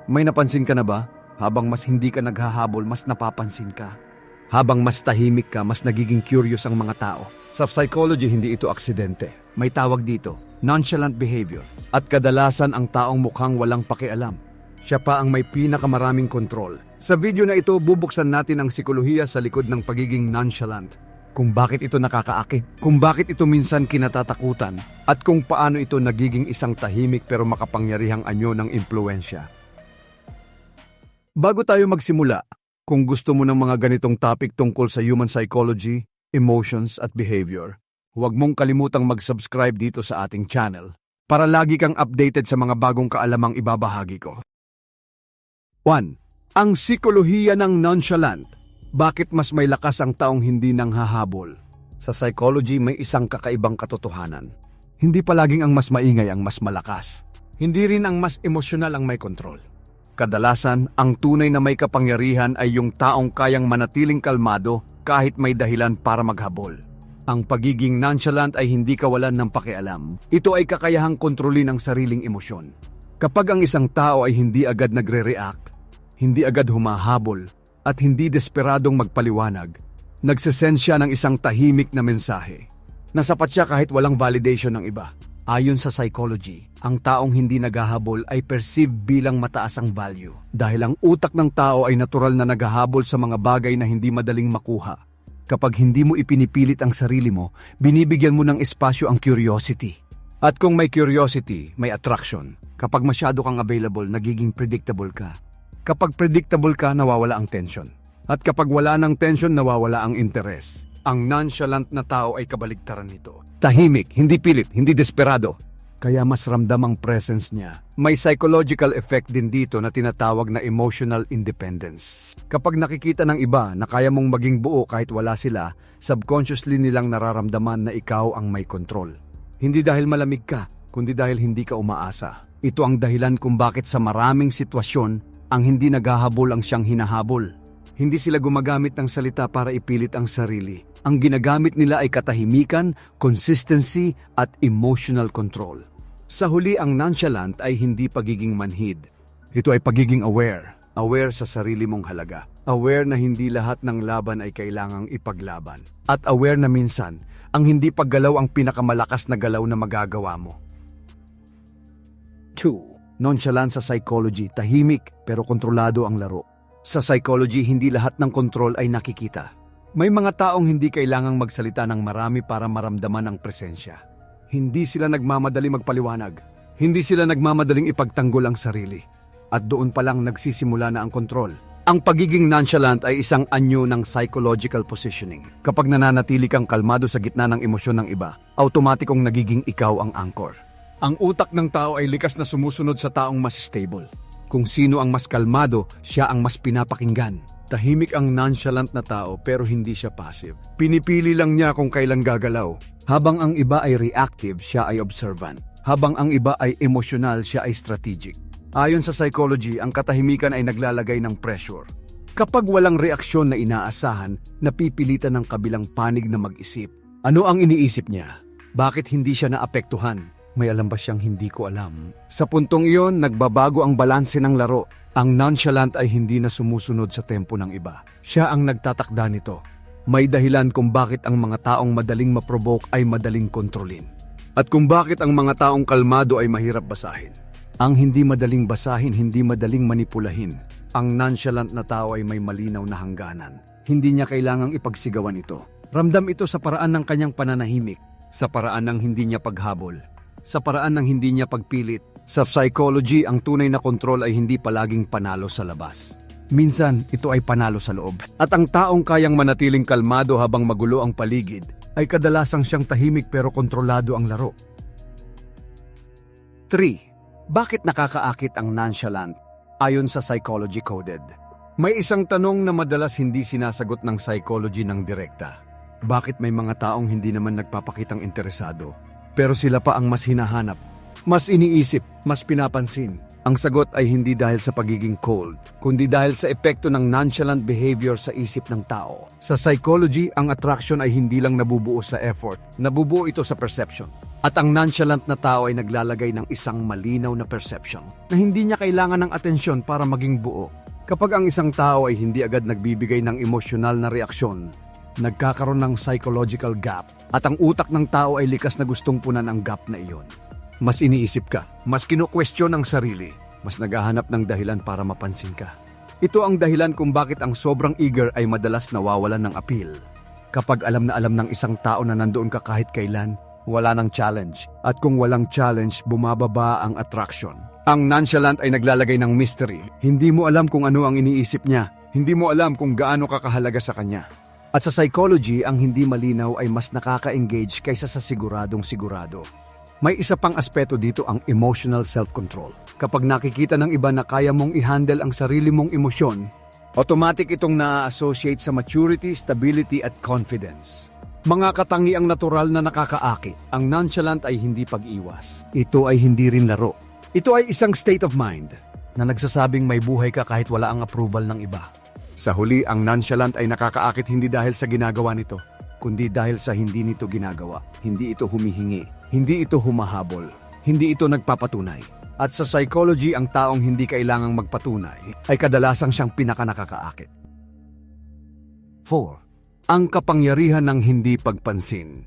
May napansin ka na ba? Habang mas hindi ka naghahabol, mas napapansin ka. Habang mas tahimik ka, mas nagiging curious ang mga tao. Sa psychology, hindi ito aksidente. May tawag dito, nonchalant behavior. At kadalasan ang taong mukhang walang pakialam. Siya pa ang may pinakamaraming kontrol. Sa video na ito, bubuksan natin ang sikolohiya sa likod ng pagiging nonchalant. Kung bakit ito nakakaakit, kung bakit ito minsan kinatatakutan, at kung paano ito nagiging isang tahimik pero makapangyarihang anyo ng impluensya. Bago tayo magsimula, kung gusto mo ng mga ganitong topic tungkol sa human psychology, emotions at behavior, huwag mong kalimutang mag-subscribe dito sa ating channel para lagi kang updated sa mga bagong kaalamang ibabahagi ko. 1. Ang sikolohiya ng nonchalant. Bakit mas may lakas ang taong hindi nanghahabol? Sa psychology, may isang kakaibang katotohanan. Hindi palaging ang mas maingay ang mas malakas. Hindi rin ang mas emosyonal ang may kontrol. Kadalasan, ang tunay na may kapangyarihan ay yung taong kayang manatiling kalmado kahit may dahilan para maghabol. Ang pagiging nonchalant ay hindi kawalan ng pakialam. Ito ay kakayahang kontrolin ang sariling emosyon. Kapag ang isang tao ay hindi agad nagre-react, hindi agad humahabol, at hindi desperadong magpaliwanag, nagsesend siya ng isang tahimik na mensahe. Nasapat siya kahit walang validation ng iba. Ayon sa psychology, ang taong hindi naghahabol ay perceived bilang mataas ang value dahil ang utak ng tao ay natural na naghahabol sa mga bagay na hindi madaling makuha. Kapag hindi mo ipinipilit ang sarili mo, binibigyan mo ng espasyo ang curiosity. At kung may curiosity, may attraction. Kapag masyado kang available, nagiging predictable ka. Kapag predictable ka, nawawala ang tension. At kapag wala ng tension, nawawala ang interes. Ang nonchalant na tao ay kabaligtaran nito. Tahimik, hindi pilit, hindi desperado. Kaya mas ramdam ang presence niya. May psychological effect din dito na tinatawag na emotional independence. Kapag nakikita ng iba na kaya mong maging buo kahit wala sila, subconsciously nilang nararamdaman na ikaw ang may control. Hindi dahil malamig ka, kundi dahil hindi ka umaasa. Ito ang dahilan kung bakit sa maraming sitwasyon, ang hindi naghahabol ang siyang hinahabol. Hindi sila gumagamit ng salita para ipilit ang sarili. Ang ginagamit nila ay katahimikan, consistency, at emotional control. Sa huli, ang nonchalant ay hindi pagiging manhid. Ito ay pagiging aware. Aware sa sarili mong halaga. Aware na hindi lahat ng laban ay kailangang ipaglaban. At aware na minsan, ang hindi paggalaw ang pinakamalakas na galaw na magagawa mo. 2. Nonchalant sa psychology, tahimik pero kontrolado ang laro. Sa psychology, hindi lahat ng kontrol ay nakikita. May mga taong hindi kailangang magsalita ng marami para maramdaman ang presensya. Hindi sila nagmamadali magpaliwanag. Hindi sila nagmamadaling ipagtanggol ang sarili. At doon pa lang nagsisimula na ang kontrol. Ang pagiging nonchalant ay isang anyo ng psychological positioning. Kapag nananatili kang kalmado sa gitna ng emosyon ng iba, automatikong nagiging ikaw ang anchor. Ang utak ng tao ay likas na sumusunod sa taong mas stable. Kung sino ang mas kalmado, siya ang mas pinapakinggan. Tahimik ang nonchalant na tao pero hindi siya passive. Pinipili lang niya kung kailan gagalaw. Habang ang iba ay reactive, siya ay observant. Habang ang iba ay emosyonal, siya ay strategic. Ayon sa psychology, ang katahimikan ay naglalagay ng pressure. Kapag walang reaksyon na inaasahan, napipilitan ng kabilang panig na mag-isip. Ano ang iniisip niya? Bakit hindi siya naapektuhan? May alam ba siyang hindi ko alam? Sa puntong iyon, nagbabago ang balanse ng laro. Ang nonchalant ay hindi na sumusunod sa tempo ng iba. Siya ang nagtatakda nito. May dahilan kung bakit ang mga taong madaling maprovoke ay madaling kontrolin. At kung bakit ang mga taong kalmado ay mahirap basahin. Ang hindi madaling basahin, hindi madaling manipulahin. Ang nonchalant na tao ay may malinaw na hangganan. Hindi niya kailangang ipagsigawan ito. Ramdam ito sa paraan ng kanyang pananahimik, sa paraan ng hindi niya paghabol, sa paraan ng hindi niya pagpilit. Sa psychology, ang tunay na kontrol ay hindi palaging panalo sa labas. Minsan, ito ay panalo sa loob. At ang taong kayang manatiling kalmado habang magulo ang paligid, ay kadalasang siyang tahimik pero kontrolado ang laro. 3. Bakit nakakaakit ang nonchalant? Ayon sa Psychology Coded, may isang tanong na madalas hindi sinasagot ng psychology ng direkta. Bakit may mga taong hindi naman nagpapakitang interesado? Pero sila pa ang mas hinahanap, mas iniisip, mas pinapansin. Ang sagot ay hindi dahil sa pagiging cold, kundi dahil sa epekto ng nonchalant behavior sa isip ng tao. Sa psychology, ang attraction ay hindi lang nabubuo sa effort, nabubuo ito sa perception. At ang nonchalant na tao ay naglalagay ng isang malinaw na perception na hindi niya kailangan ng atensyon para maging buo. Kapag ang isang tao ay hindi agad nagbibigay ng emosyonal na reaksyon, nagkakaroon ng psychological gap at ang utak ng tao ay likas na gustong punan ang gap na iyon. Mas iniisip ka, mas kino-question ang sarili, mas naghahanap ng dahilan para mapansin ka. Ito ang dahilan kung bakit ang sobrang eager ay madalas nawawalan ng appeal. Kapag alam na alam ng isang tao na nandoon ka kahit kailan, wala ng challenge. At kung walang challenge, bumababa ang attraction. Ang nonchalant ay naglalagay ng mystery. Hindi mo alam kung ano ang iniisip niya. Hindi mo alam kung gaano kakahalaga sa kanya. At sa psychology, ang hindi malinaw ay mas nakaka-engage kaysa sa siguradong sigurado. May isa pang aspeto dito, ang emotional self-control. Kapag nakikita ng iba na kaya mong i-handle ang sarili mong emosyon, automatic itong na-associate sa maturity, stability at confidence. Mga katangiang natural na nakakaakit. Ang nonchalant ay hindi pag-iwas. Ito ay hindi rin laro. Ito ay isang state of mind na nagsasabing may buhay ka kahit wala ang approval ng iba. Sa huli, ang nonchalant ay nakakaakit hindi dahil sa ginagawa nito, kundi dahil sa hindi nito ginagawa. Hindi ito humihingi, hindi ito humahabol, hindi ito nagpapatunay. At sa psychology, ang taong hindi kailangang magpatunay ay kadalasang siyang pinakanakakaakit. 4. Ang kapangyarihan ng hindi pagpansin.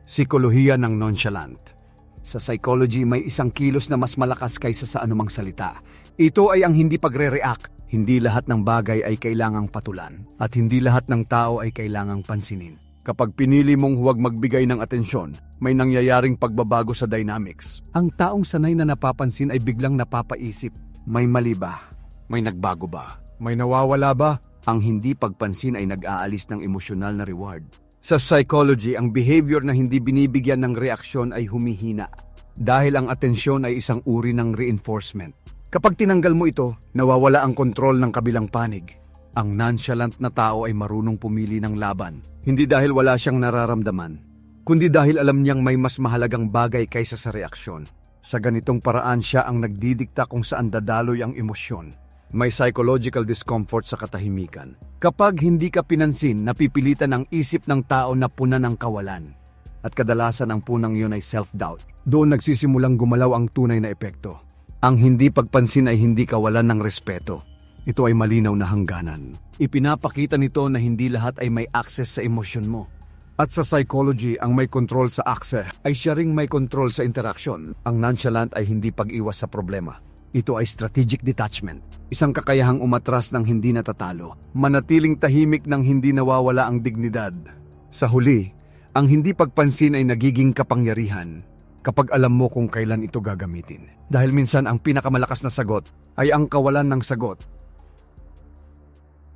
Sikolohiya ng nonchalant. Sa psychology, may isang kilos na mas malakas kaysa sa anumang salita. Ito ay ang hindi pagre-react. Hindi lahat ng bagay ay kailangang patulan. At hindi lahat ng tao ay kailangang pansinin. Kapag pinili mong huwag magbigay ng atensyon, may nangyayaring pagbabago sa dynamics. Ang taong sanay na napapansin ay biglang napapaisip. May mali ba? May nagbago ba? May nawawala ba? Ang hindi pagpansin ay nag-aalis ng emosyonal na reward. Sa psychology, ang behavior na hindi binibigyan ng reaksyon ay humihina dahil ang atensyon ay isang uri ng reinforcement. Kapag tinanggal mo ito, nawawala ang kontrol ng kabilang panig. Ang nonchalant na tao ay marunong pumili ng laban, hindi dahil wala siyang nararamdaman, kundi dahil alam niyang may mas mahalagang bagay kaysa sa reaksyon. Sa ganitong paraan siya ang nagdidikta kung saan dadaloy ang emosyon. May psychological discomfort sa katahimikan. Kapag hindi ka pinansin, napipilitan ang isip ng tao na punan ng kawalan. At kadalasan ang punang yun ay self-doubt. Doon nagsisimulang gumalaw ang tunay na epekto. Ang hindi pagpansin ay hindi kawalan ng respeto. Ito ay malinaw na hangganan. Ipinapakita nito na hindi lahat ay may access sa emosyon mo. At sa psychology, ang may control sa access ay siya ring may control sa interaction. Ang nonchalant ay hindi pag-iwas sa problema. Ito ay strategic detachment. Isang kakayahang umatras ng hindi natatalo. Manatiling tahimik ng hindi nawawala ang dignidad. Sa huli, ang hindi pagpansin ay nagiging kapangyarihan kapag alam mo kung kailan ito gagamitin. Dahil minsan ang pinakamalakas na sagot ay ang kawalan ng sagot.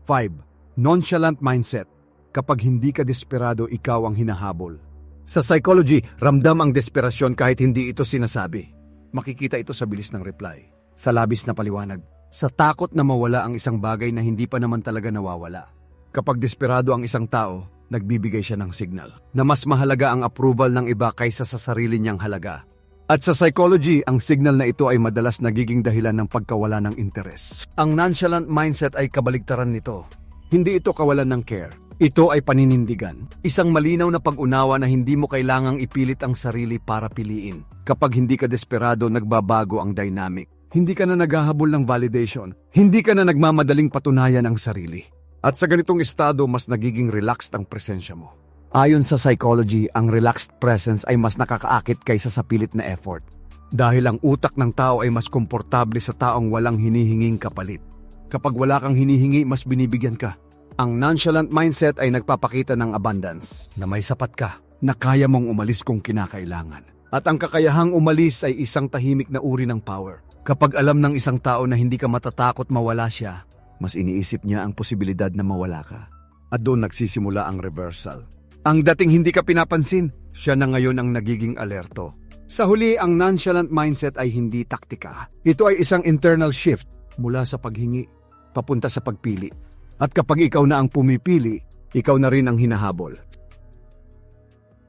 5. Nonchalant mindset. Kapag hindi ka desperado, ikaw ang hinahabol. Sa psychology, ramdam ang desperasyon kahit hindi ito sinasabi. Makikita ito sa bilis ng reply, sa labis na paliwanag, sa takot na mawala ang isang bagay na hindi pa naman talaga nawawala. Kapag desperado ang isang tao, nagbibigay siya ng signal na mas mahalaga ang approval ng iba kaysa sa sarili niyang halaga. At sa psychology, ang signal na ito ay madalas nagiging dahilan ng pagkawala ng interes. Ang nonchalant mindset ay kabaligtaran nito. Hindi ito kawalan ng care. Ito ay paninindigan. Isang malinaw na pag-unawa na hindi mo kailangang ipilit ang sarili para piliin. Kapag hindi ka desperado, nagbabago ang dynamic. Hindi ka na naghahabol ng validation. Hindi ka na nagmamadaling patunayan ang sarili. At sa ganitong estado, mas nagiging relaxed ang presensya mo. Ayon sa psychology, ang relaxed presence ay mas nakakaakit kaysa sa pilit na effort. Dahil ang utak ng tao ay mas komportable sa taong walang hinihinging kapalit. Kapag wala kang hinihingi, mas binibigyan ka. Ang nonchalant mindset ay nagpapakita ng abundance, na may sapat ka, na kaya mong umalis kung kinakailangan. At ang kakayahang umalis ay isang tahimik na uri ng power. Kapag alam ng isang tao na hindi ka matatakot mawala siya, mas iniisip niya ang posibilidad na mawala ka. At doon nagsisimula ang reversal. Ang dating hindi ka pinapansin, siya na ngayon ang nagiging alerto. Sa huli, ang nonchalant mindset ay hindi taktika. Ito ay isang internal shift mula sa paghingi, papunta sa pagpili. At kapag ikaw na ang pumipili, ikaw na rin ang hinahabol.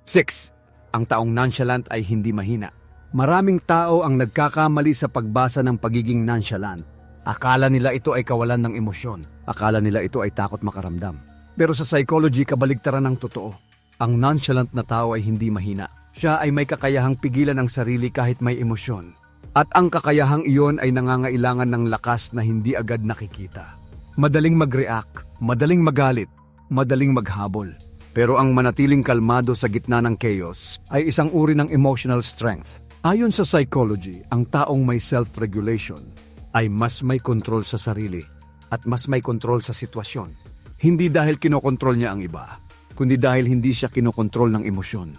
6. Ang taong nonchalant ay hindi mahina. Maraming tao ang nagkakamali sa pagbasa ng pagiging nonchalant. Akala nila ito ay kawalan ng emosyon. Akala nila ito ay takot makaramdam. Pero sa psychology, kabaligtaran ng totoo. Ang nonchalant na tao ay hindi mahina. Siya ay may kakayahang pigilan ang sarili kahit may emosyon. At ang kakayahang iyon ay nangangailangan ng lakas na hindi agad nakikita. Madaling mag-react, madaling magalit, madaling maghabol. Pero ang manatiling kalmado sa gitna ng chaos ay isang uri ng emotional strength. Ayon sa psychology, ang taong may self-regulation ay mas may kontrol sa sarili at mas may kontrol sa sitwasyon. Hindi dahil kinokontrol niya ang iba, kundi dahil hindi siya kinokontrol ng emosyon.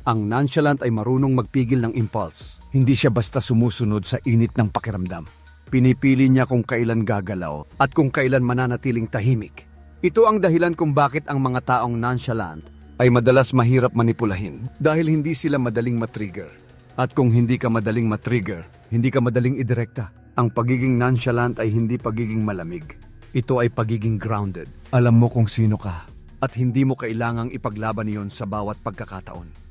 Ang nonchalant ay marunong magpigil ng impulse. Hindi siya basta sumusunod sa init ng pakiramdam. Pinipili niya kung kailan gagalaw at kung kailan mananatiling tahimik. Ito ang dahilan kung bakit ang mga taong nonchalant ay madalas mahirap manipulahin dahil hindi sila madaling matrigger. At kung hindi ka madaling matrigger, hindi ka madaling idirekta. Ang pagiging nonchalant ay hindi pagiging malamig. Ito ay pagiging grounded. Alam mo kung sino ka at hindi mo kailangang ipaglaban iyon sa bawat pagkakataon.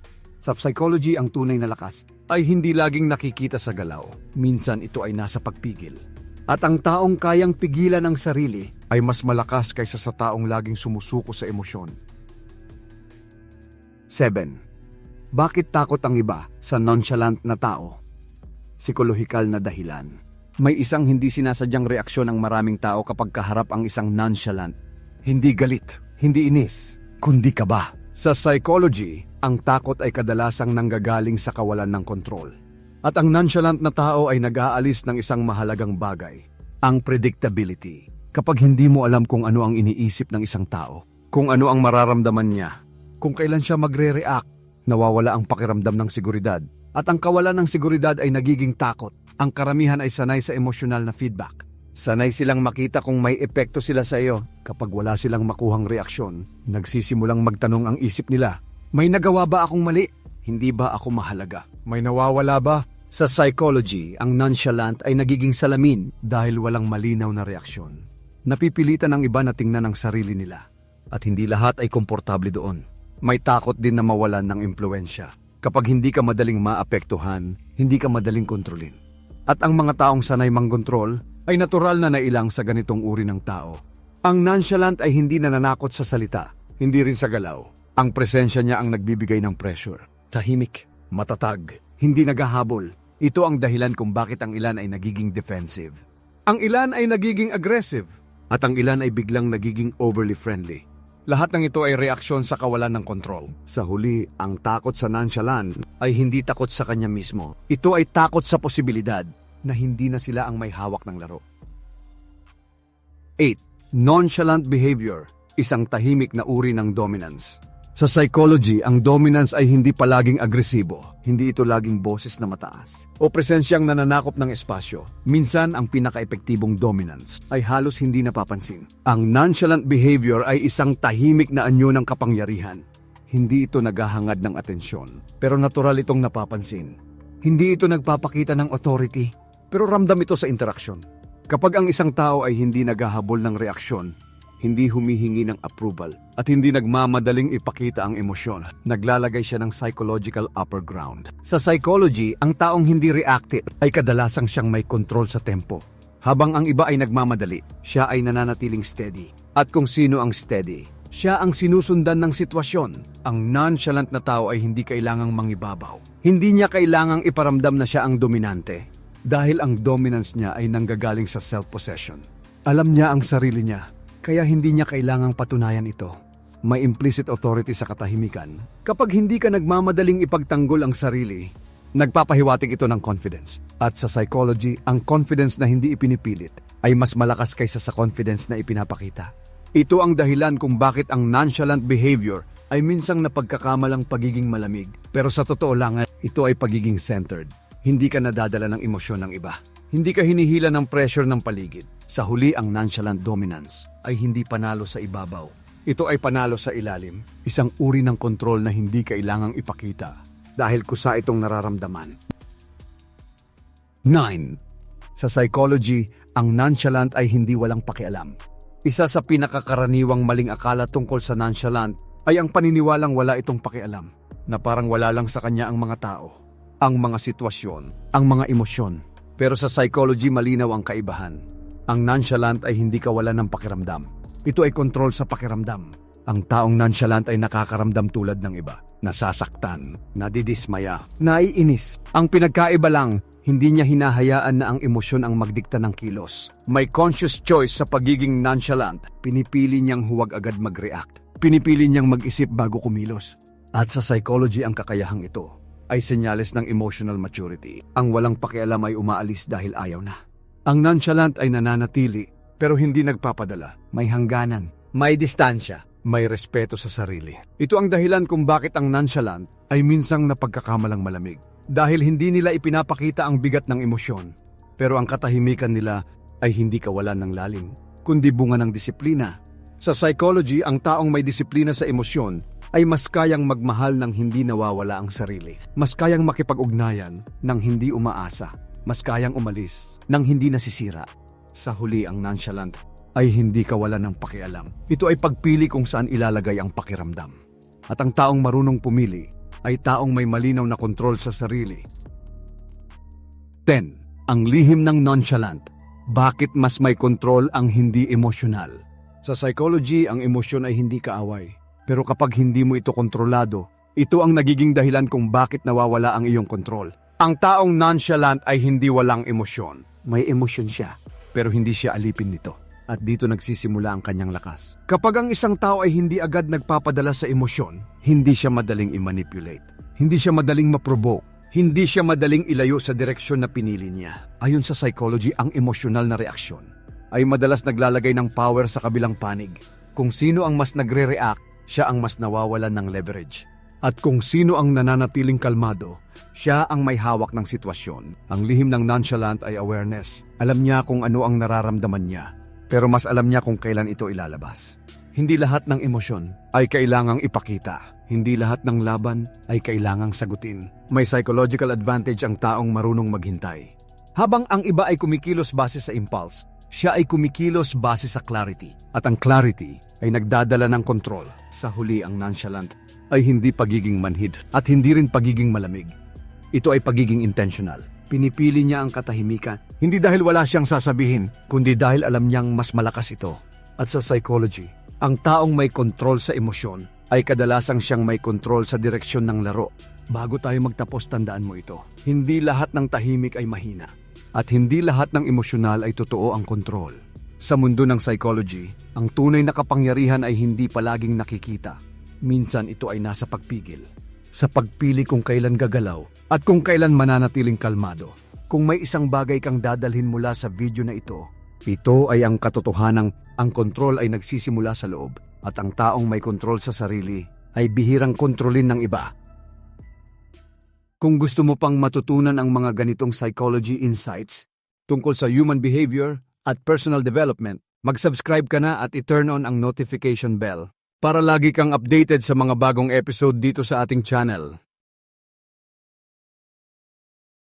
Sa psychology, ang tunay na lakas ay hindi laging nakikita sa galaw. Minsan ito ay nasa pagpigil. At ang taong kayang pigilan ang sarili ay mas malakas kaysa sa taong laging sumusuko sa emosyon. 7. Bakit takot ang iba sa nonchalant na tao? Psikolohikal na dahilan. May isang hindi sinasadyang reaksyon ng maraming tao kapag kaharap ang isang nonchalant. Hindi galit, hindi inis, kundi kaba. Sa psychology, ang takot ay kadalasang nanggagaling sa kawalan ng kontrol. At ang nonchalant na tao ay nag-aalis ng isang mahalagang bagay, ang predictability. Kapag hindi mo alam kung ano ang iniisip ng isang tao, kung ano ang mararamdaman niya, kung kailan siya magre-react, nawawala ang pakiramdam ng seguridad. At ang kawalan ng seguridad ay nagiging takot. Ang karamihan ay sanay sa emosyonal na feedback. Sanay silang makita kung may epekto sila sa iyo. Kapag wala silang makuhang reaksyon, nagsisimulang magtanong ang isip nila. May nagawa ba akong mali? Hindi ba ako mahalaga? May nawawala ba? Sa psychology, ang nonchalant ay nagiging salamin dahil walang malinaw na reaksyon. Napipilitan ng iba na tingnan ang sarili nila. At hindi lahat ay komportable doon. May takot din na mawalan ng impluensya. Kapag hindi ka madaling maapektuhan, hindi ka madaling kontrolin. At ang mga taong sanay mangkontrol ay natural na nailang sa ganitong uri ng tao. Ang nonchalant ay hindi nananakot sa salita, hindi rin sa galaw. Ang presensya niya ang nagbibigay ng pressure. Tahimik, matatag, hindi naghahabol. Ito ang dahilan kung bakit ang ilan ay nagiging defensive. Ang ilan ay nagiging aggressive, at ang ilan ay biglang nagiging overly friendly. Lahat ng ito ay reaksyon sa kawalan ng kontrol. Sa huli, ang takot sa nonchalant ay hindi takot sa kanya mismo. Ito ay takot sa posibilidad na hindi na sila ang may hawak ng laro. 8. Nonchalant behavior, isang tahimik na uri ng dominance. Sa psychology, ang dominance ay hindi palaging agresibo. Hindi ito laging boses na mataas o presensyang nananakop ng espasyo. Minsan, ang pinaka-epektibong dominance ay halos hindi napapansin. Ang nonchalant behavior ay isang tahimik na anyo ng kapangyarihan. Hindi ito naghahangad ng atensyon, pero natural itong napapansin. Hindi ito nagpapakita ng authority, pero ramdam ito sa interaksyon. Kapag ang isang tao ay hindi naghahabol ng reaksyon, hindi humihingi ng approval, at hindi nagmamadaling ipakita ang emosyon, naglalagay siya ng psychological upper ground. Sa psychology, ang taong hindi reactive ay kadalasang siyang may control sa tempo. Habang ang iba ay nagmamadali, siya ay nananatiling steady. At kung sino ang steady, siya ang sinusundan ng sitwasyon. Ang nonchalant na tao ay hindi kailangang mangibabaw. Hindi niya kailangang iparamdam na siya ang dominante. Dahil ang dominance niya ay nanggagaling sa self-possession. Alam niya ang sarili niya, kaya hindi niya kailangang patunayan ito. May implicit authority sa katahimikan. Kapag hindi ka nagmamadaling ipagtanggol ang sarili, nagpapahiwatig ito ng confidence. At sa psychology, ang confidence na hindi ipinipilit ay mas malakas kaysa sa confidence na ipinapakita. Ito ang dahilan kung bakit ang nonchalant behavior ay minsang napagkakamalang pagiging malamig. Pero sa totoo lang, ito ay pagiging centered. Hindi ka nadadala ng emosyon ng iba. Hindi ka hinihila ng pressure ng paligid. Sa huli, ang nonchalant dominance ay hindi panalo sa ibabaw. Ito ay panalo sa ilalim, isang uri ng kontrol na hindi kailangang ipakita dahil kusa itong nararamdaman. 9. Sa psychology, ang nonchalant ay hindi walang pakialam. Isa sa pinakakaraniwang maling akala tungkol sa nonchalant ay ang paniniwalang wala itong pakialam, na parang wala lang sa kanya ang mga tao, ang mga sitwasyon, ang mga emosyon. Pero sa psychology, malinaw ang kaibahan. Ang nonchalant ay hindi kawalan ng pakiramdam. Ito ay kontrol sa pakiramdam. Ang taong nonchalant ay nakakaramdam tulad ng iba. nasasaktan, nadidismaya, naiinis. Ang pinagkaiba lang, hindi niya hinahayaan na ang emosyon ang magdikta ng kilos. May conscious choice sa pagiging nonchalant. Pinipili niyang huwag agad mag-react. Pinipili niyang mag-isip bago kumilos. At sa psychology ang kakayahang ito ay senyales ng emotional maturity. Ang walang pakialam ay umaalis dahil ayaw na. Ang nonchalant ay nananatili pero hindi nagpapadala. May hangganan, may distansya, may respeto sa sarili. Ito ang dahilan kung bakit ang nonchalant ay minsang napagkakamalang malamig. Dahil hindi nila ipinapakita ang bigat ng emosyon. Pero ang katahimikan nila ay hindi kawalan ng lalim, kundi bunga ng disiplina. Sa psychology, ang taong may disiplina sa emosyon ay mas kayang magmahal ng hindi nawawala ang sarili. Mas kayang makipag-ugnayan ng hindi umaasa. Mas kayang umalis ng hindi nasisira. Sa huli, ang nonchalant ay hindi kawalan ng pakialam. Ito ay pagpili kung saan ilalagay ang pakiramdam. At ang taong marunong pumili ay taong may malinaw na kontrol sa sarili. 10. Ang lihim ng nonchalant. Bakit mas may kontrol ang hindi emosyonal? Sa psychology, ang emosyon ay hindi kaaway. Pero kapag hindi mo ito kontrolado, ito ang nagiging dahilan kung bakit nawawala ang iyong kontrol. Ang taong nonchalant ay hindi walang emosyon. May emosyon siya, pero hindi siya alipin nito. At dito nagsisimula ang kanyang lakas. Kapag ang isang tao ay hindi agad nagpapadala sa emosyon, hindi siya madaling i-manipulate. Hindi siya madaling ma-provoke. Hindi siya madaling ilayo sa direksyon na pinili niya. Ayon sa psychology, ang emosyonal na reaksyon ay madalas naglalagay ng power sa kabilang panig. Kung sino ang mas nagre-react, siya ang mas nawawalan ng leverage. At kung sino ang nananatiling kalmado, siya ang may hawak ng sitwasyon. Ang lihim ng nonchalant ay awareness. Alam niya kung ano ang nararamdaman niya. Pero mas alam niya kung kailan ito ilalabas. Hindi lahat ng emosyon ay kailangang ipakita. Hindi lahat ng laban ay kailangang sagutin. May psychological advantage ang taong marunong maghintay. Habang ang iba ay kumikilos base sa impulse, siya ay kumikilos base sa clarity. At ang clarity ay nagdadala ng kontrol. Sa huli, ang nonchalant ay hindi pagiging manhid at hindi rin pagiging malamig. Ito ay pagiging intentional. Pinipili niya ang katahimikan, hindi dahil wala siyang sasabihin, kundi dahil alam niyang mas malakas ito. At sa psychology, ang taong may kontrol sa emosyon ay kadalasang siyang may kontrol sa direksyon ng laro. Bago tayo magtapos, tandaan mo ito. Hindi lahat ng tahimik ay mahina. At hindi lahat ng emosyonal ay totoo ang kontrol. Sa mundo ng psychology, ang tunay na kapangyarihan ay hindi palaging nakikita. Minsan ito ay nasa pagpigil. Sa pagpili kung kailan gagalaw at kung kailan mananatiling kalmado. Kung may isang bagay kang dadalhin mula sa video na ito ay ang katotohanang ang kontrol ay nagsisimula sa loob at ang taong may kontrol sa sarili ay bihirang kontrolin ng iba. Kung gusto mo pang matutunan ang mga ganitong psychology insights tungkol sa human behavior at personal development, mag-subscribe ka na at i-turn on ang notification bell para lagi kang updated sa mga bagong episode dito sa ating channel.